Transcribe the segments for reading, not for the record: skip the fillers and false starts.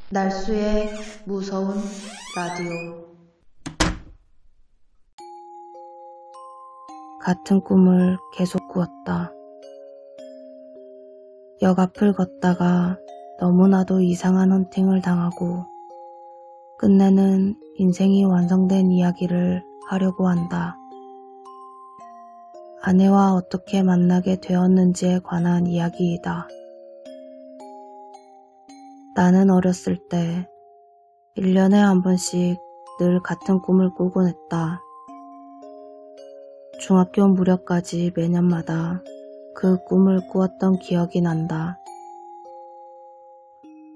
날수의 무서운 라디오. 같은 꿈을 계속 꾸었다. 역 앞을 걷다가 너무나도 이상한 헌팅을 당하고 끝내는 인생이 완성된 이야기를 하려고 한다. 아내와 어떻게 만나게 되었는지에 관한 이야기이다. 나는 어렸을 때 1년에 한 번씩 늘 같은 꿈을 꾸곤 했다. 중학교 무렵까지 매년마다 그 꿈을 꾸었던 기억이 난다.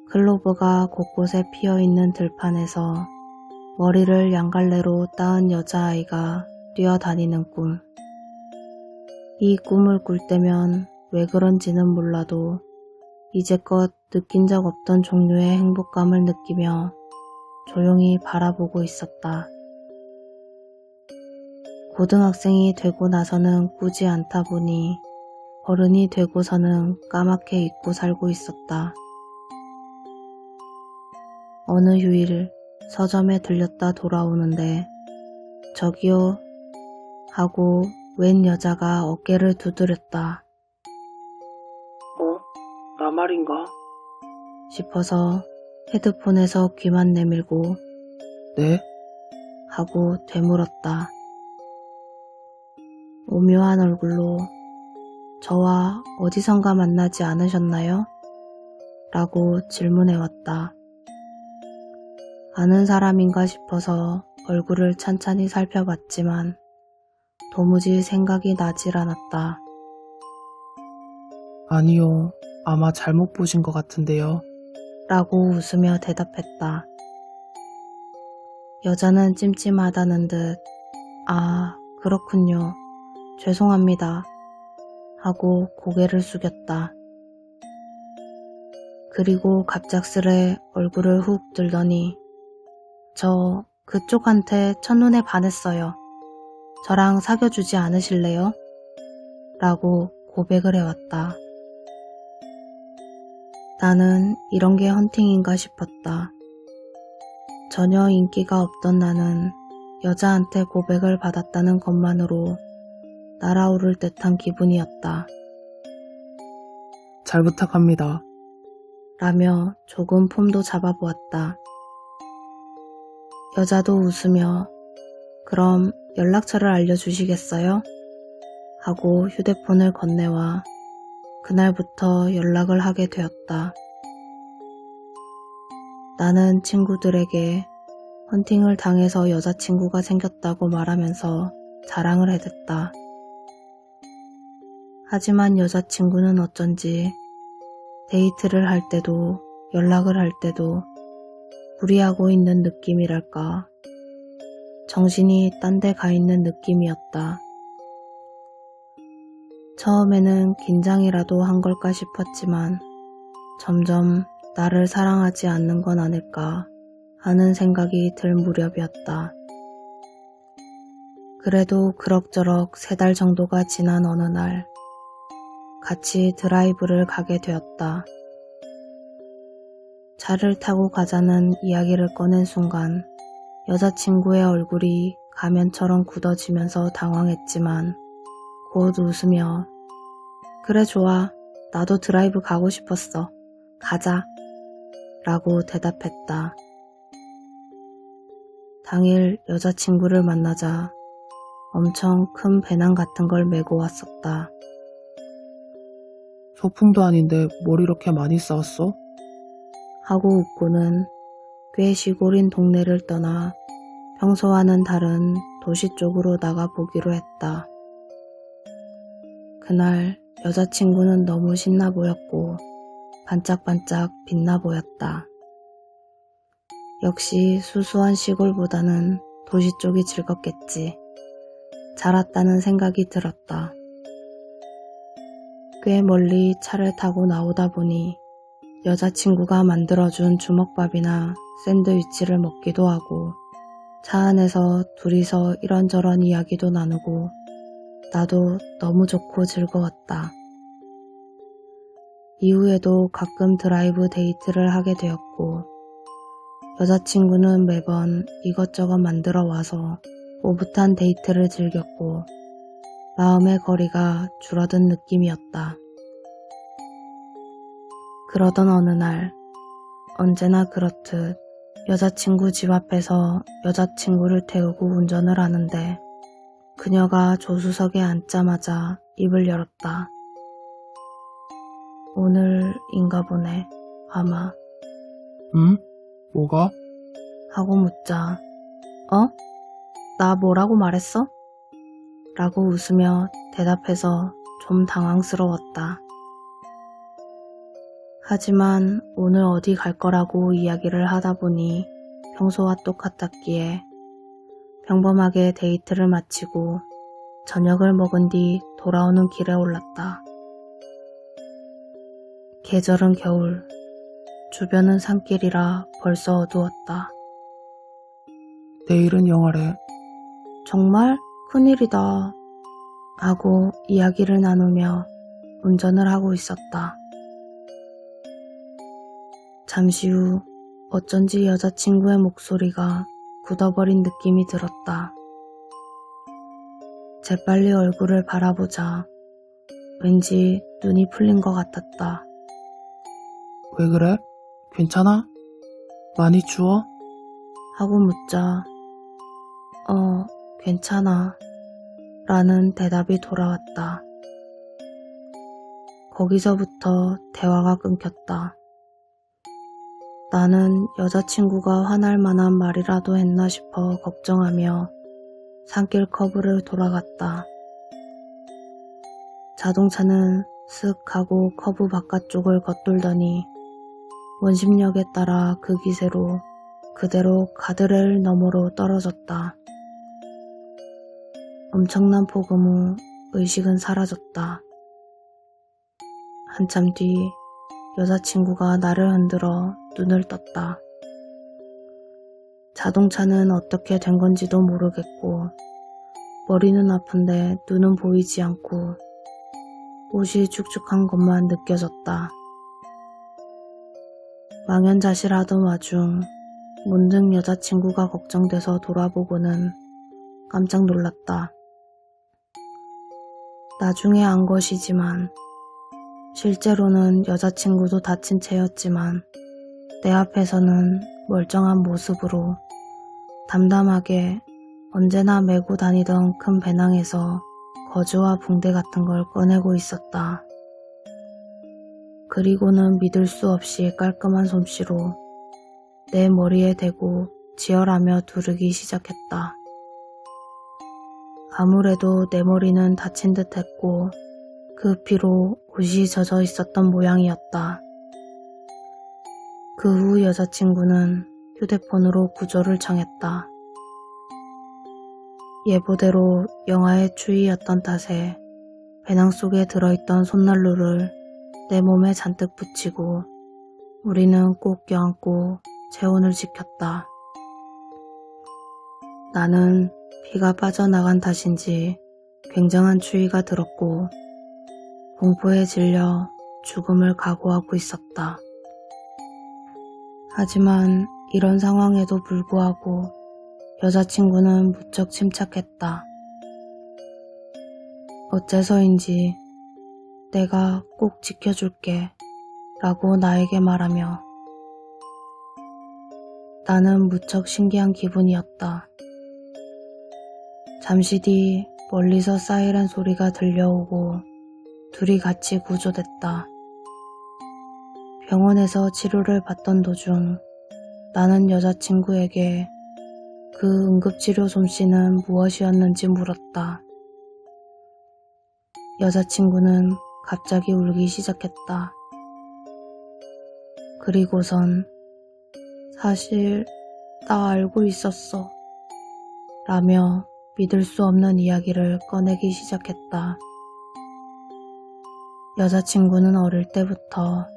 클로버가 곳곳에 피어있는 들판에서 머리를 양갈래로 따은 여자아이가 뛰어다니는 꿈. 이 꿈을 꿀 때면 왜 그런지는 몰라도 이제껏 느낀 적 없던 종류의 행복감을 느끼며 조용히 바라보고 있었다. 고등학생이 되고 나서는 꾸지 않다 보니 어른이 되고서는 까맣게 잊고 살고 있었다. 어느 휴일 서점에 들렸다 돌아오는데 저기요 하고 웬 여자가 어깨를 두드렸다. 나 말인가? 싶어서 헤드폰에서 귀만 내밀고 네? 하고 되물었다. 오묘한 얼굴로 저와 어디선가 만나지 않으셨나요? 라고 질문해왔다. 아는 사람인가 싶어서 얼굴을 찬찬히 살펴봤지만 도무지 생각이 나질 않았다. 아니요, 아마 잘못 보신 것 같은데요. 라고 웃으며 대답했다. 여자는 찜찜하다는 듯 아, 그렇군요. 죄송합니다. 하고 고개를 숙였다. 그리고 갑작스레 얼굴을 훅 들더니 저 그쪽한테 첫눈에 반했어요. 저랑 사귀어주지 않으실래요? 라고 고백을 해왔다. 나는 이런 게 헌팅인가 싶었다. 전혀 인기가 없던 나는 여자한테 고백을 받았다는 것만으로 날아오를 듯한 기분이었다. 잘 부탁합니다. 라며 조금 폼도 잡아보았다. 여자도 웃으며 그럼 연락처를 알려주시겠어요? 하고 휴대폰을 건네와 그날부터 연락을 하게 되었다. 나는 친구들에게 헌팅을 당해서 여자친구가 생겼다고 말하면서 자랑을 해댔다. 하지만 여자친구는 어쩐지 데이트를 할 때도 연락을 할 때도 무리하고 있는 느낌이랄까. 정신이 딴 데 가 있는 느낌이었다. 처음에는 긴장이라도 한 걸까 싶었지만 점점 나를 사랑하지 않는 건 아닐까 하는 생각이 들 무렵이었다. 그래도 그럭저럭 3달 정도가 지난 어느 날 같이 드라이브를 가게 되었다. 차를 타고 가자는 이야기를 꺼낸 순간 여자친구의 얼굴이 가면처럼 굳어지면서 당황했지만 곧 웃으며 그래 좋아. 나도 드라이브 가고 싶었어. 가자. 라고 대답했다. 당일 여자친구를 만나자 엄청 큰 배낭 같은 걸 메고 왔었다. 소풍도 아닌데 뭘 이렇게 많이 싸웠어? 하고 웃고는 꽤 시골인 동네를 떠나 평소와는 다른 도시 쪽으로 나가보기로 했다. 그날 여자친구는 너무 신나 보였고 반짝반짝 빛나 보였다. 역시 수수한 시골보다는 도시 쪽이 즐겁겠지. 잘 왔다는 생각이 들었다. 꽤 멀리 차를 타고 나오다 보니 여자친구가 만들어준 주먹밥이나 샌드위치를 먹기도 하고 차 안에서 둘이서 이런저런 이야기도 나누고 나도 너무 좋고 즐거웠다. 이후에도 가끔 드라이브 데이트를 하게 되었고 여자친구는 매번 이것저것 만들어 와서 오붓한 데이트를 즐겼고 마음의 거리가 줄어든 느낌이었다. 그러던 어느 날 언제나 그렇듯 여자친구 집 앞에서 여자친구를 태우고 운전을 하는데 그녀가 조수석에 앉자마자 입을 열었다. 오늘인가 보네, 아마. 응? 뭐가? 하고 묻자 나 뭐라고 말했어? 라고 웃으며 대답해서 좀 당황스러웠다. 하지만 오늘 어디 갈 거라고 이야기를 하다 보니 평소와 똑같았기에 평범하게 데이트를 마치고 저녁을 먹은 뒤 돌아오는 길에 올랐다. 계절은 겨울, 주변은 산길이라 벌써 어두웠다. 내일은 영화래. 정말 큰일이다. 하고 이야기를 나누며 운전을 하고 있었다. 잠시 후 어쩐지 여자친구의 목소리가 굳어버린 느낌이 들었다. 재빨리 얼굴을 바라보자 왠지 눈이 풀린 것 같았다. 왜 그래? 괜찮아? 많이 추워? 하고 묻자 괜찮아 라는 대답이 돌아왔다. 거기서부터 대화가 끊겼다. 나는 여자친구가 화날 만한 말이라도 했나 싶어 걱정하며 산길 커브를 돌아갔다. 자동차는 슥 하고 커브 바깥쪽을 겉돌더니 원심력에 따라 그 기세로 그대로 가드레일 너머로 떨어졌다. 엄청난 폭음 후 의식은 사라졌다. 한참 뒤 여자친구가 나를 흔들어 눈을 떴다. 자동차는 어떻게 된 건지도 모르겠고 머리는 아픈데 눈은 보이지 않고 옷이 축축한 것만 느껴졌다. 망연자실하던 와중 문득 여자친구가 걱정돼서 돌아보고는 깜짝 놀랐다. 나중에 안 것이지만 실제로는 여자친구도 다친 채였지만 내 앞에서는 멀쩡한 모습으로 담담하게 언제나 메고 다니던 큰 배낭에서 거즈와 붕대 같은 걸 꺼내고 있었다. 그리고는 믿을 수 없이 깔끔한 솜씨로 내 머리에 대고 지혈하며 두르기 시작했다. 아무래도 내 머리는 다친 듯 했고 그 피로 옷이 젖어 있었던 모양이었다. 그 후 여자친구는 휴대폰으로 구조를 청했다. 예보대로 영하의 추위였던 탓에 배낭 속에 들어있던 손난로를 내 몸에 잔뜩 붙이고 우리는 꼭 껴안고 체온을 지켰다. 나는 피가 빠져나간 탓인지 굉장한 추위가 들었고 공포에 질려 죽음을 각오하고 있었다. 하지만 이런 상황에도 불구하고 여자친구는 무척 침착했다. 어째서인지 내가 꼭 지켜줄게 라고 나에게 말하며 나는 무척 신기한 기분이었다. 잠시 뒤 멀리서 사이렌 소리가 들려오고 둘이 같이 구조됐다. 병원에서 치료를 받던 도중 나는 여자친구에게 그 응급치료 솜씨는 무엇이었는지 물었다. 여자친구는 갑자기 울기 시작했다. 그리고선 사실 나 알고 있었어 라며 믿을 수 없는 이야기를 꺼내기 시작했다. 여자친구는 어릴 때부터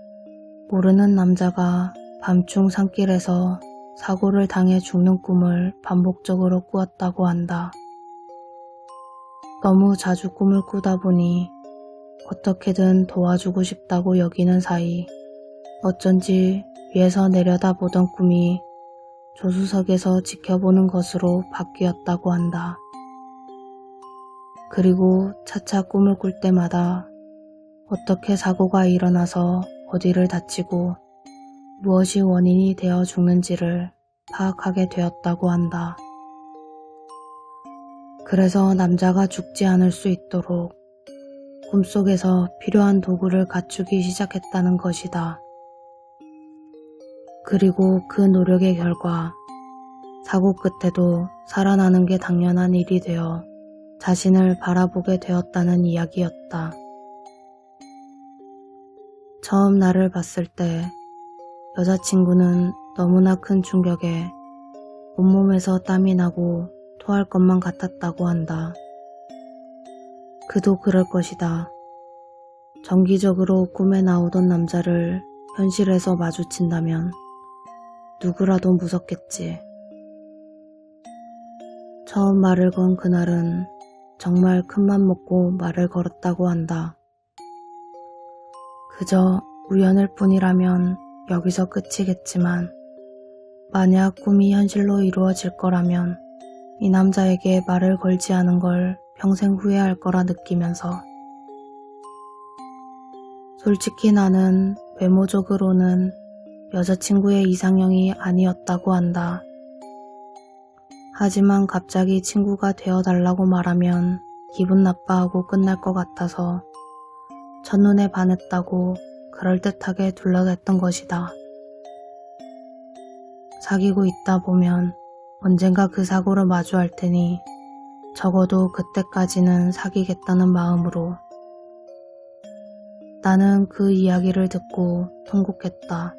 모르는 남자가 밤중 산길에서 사고를 당해 죽는 꿈을 반복적으로 꾸었다고 한다. 너무 자주 꿈을 꾸다 보니 어떻게든 도와주고 싶다고 여기는 사이 어쩐지 위에서 내려다보던 꿈이 조수석에서 지켜보는 것으로 바뀌었다고 한다. 그리고 차차 꿈을 꿀 때마다 어떻게 사고가 일어나서 어디를 다치고 무엇이 원인이 되어 죽는지를 파악하게 되었다고 한다. 그래서 남자가 죽지 않을 수 있도록 꿈속에서 필요한 도구를 갖추기 시작했다는 것이다. 그리고 그 노력의 결과 사고 끝에도 살아나는 게 당연한 일이 되어 자신을 바라보게 되었다는 이야기였다. 처음 나를 봤을 때 여자친구는 너무나 큰 충격에 온몸에서 땀이 나고 토할 것만 같았다고 한다. 그도 그럴 것이다. 정기적으로 꿈에 나오던 남자를 현실에서 마주친다면 누구라도 무섭겠지. 처음 말을 건 그날은 정말 큰맘 먹고 말을 걸었다고 한다. 그저 우연일 뿐이라면 여기서 끝이겠지만 만약 꿈이 현실로 이루어질 거라면 이 남자에게 말을 걸지 않은 걸 평생 후회할 거라 느끼면서 솔직히 나는 외모적으로는 여자친구의 이상형이 아니었다고 한다. 하지만 갑자기 친구가 되어달라고 말하면 기분 나빠하고 끝날 것 같아서 첫눈에 반했다고 그럴듯하게 둘러댔던 것이다. 사귀고 있다 보면 언젠가 그 사고를 마주할 테니 적어도 그때까지는 사귀겠다는 마음으로. 나는 그 이야기를 듣고 통곡했다.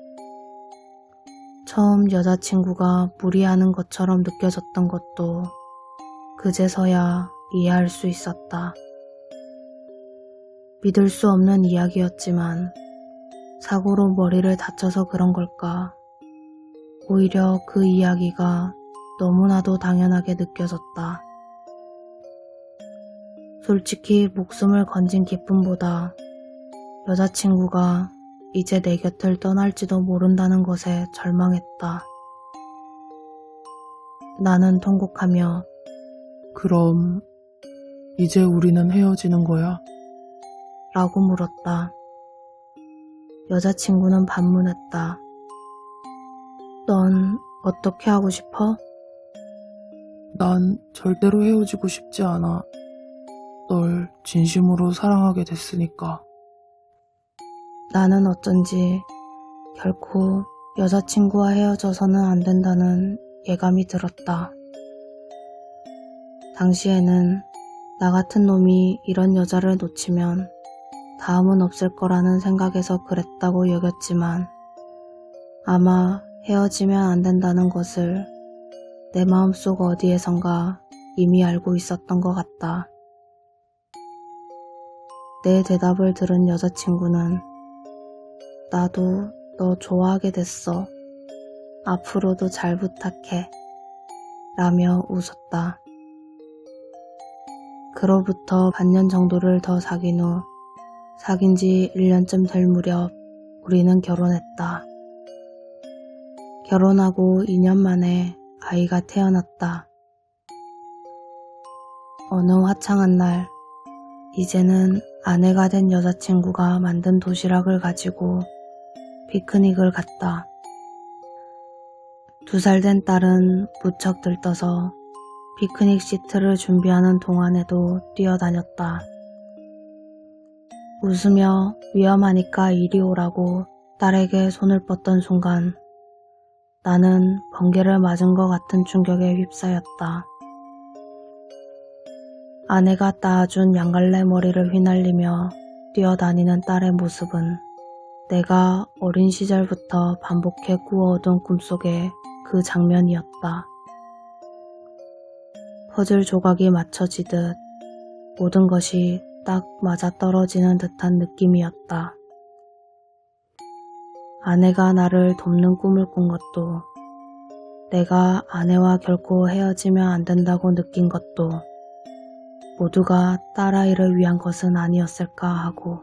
처음 여자친구가 무리하는 것처럼 느껴졌던 것도 그제서야 이해할 수 있었다. 믿을 수 없는 이야기였지만 사고로 머리를 다쳐서 그런 걸까? 오히려 그 이야기가 너무나도 당연하게 느껴졌다. 솔직히 목숨을 건진 기쁨보다 여자친구가 이제 내 곁을 떠날지도 모른다는 것에 절망했다. 나는 통곡하며 그럼 이제 우리는 헤어지는 거야? 라고 물었다. 여자친구는 반문했다. 넌 어떻게 하고 싶어? 난 절대로 헤어지고 싶지 않아. 널 진심으로 사랑하게 됐으니까. 나는 어쩐지 결코 여자친구와 헤어져서는 안 된다는 예감이 들었다. 당시에는 나 같은 놈이 이런 여자를 놓치면 다음은 없을 거라는 생각에서 그랬다고 여겼지만 아마 헤어지면 안 된다는 것을 내 마음속 어디에선가 이미 알고 있었던 것 같다. 내 대답을 들은 여자친구는 나도 너 좋아하게 됐어. 앞으로도 잘 부탁해. 라며 웃었다. 그로부터 반년 정도를 더 사귄 후 사귄 지 1년쯤 될 무렵 우리는 결혼했다. 결혼하고 2년 만에 아이가 태어났다. 어느 화창한 날 이제는 아내가 된 여자친구가 만든 도시락을 가지고 피크닉을 갔다. 2살 된 딸은 무척 들떠서 피크닉 시트를 준비하는 동안에도 뛰어다녔다. 웃으며 위험하니까 이리 오라고 딸에게 손을 뻗던 순간 나는 번개를 맞은 것 같은 충격에 휩싸였다. 아내가 따준 양갈래 머리를 휘날리며 뛰어다니는 딸의 모습은 내가 어린 시절부터 반복해 꾸어오던 꿈속의 그 장면이었다. 퍼즐 조각이 맞춰지듯 모든 것이 딱 맞아떨어지는 듯한 느낌이었다. 아내가 나를 돕는 꿈을 꾼 것도, 내가 아내와 결코 헤어지면 안 된다고 느낀 것도 모두가 딸아이를 위한 것은 아니었을까 하고,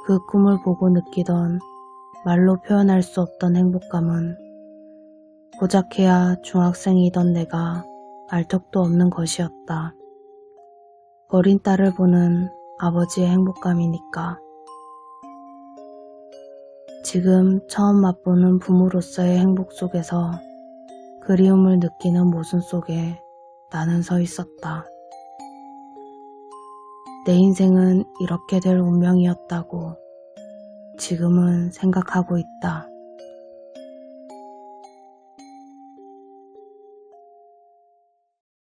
그 꿈을 보고 느끼던 말로 표현할 수 없던 행복감은 고작해야 중학생이던 내가 알 턱도 없는 것이었다. 어린 딸을 보는 아버지의 행복감이니까. 지금 처음 맛보는 부모로서의 행복 속에서 그리움을 느끼는 모순 속에 나는 서 있었다. 내 인생은 이렇게 될 운명이었다고 지금은 생각하고 있다.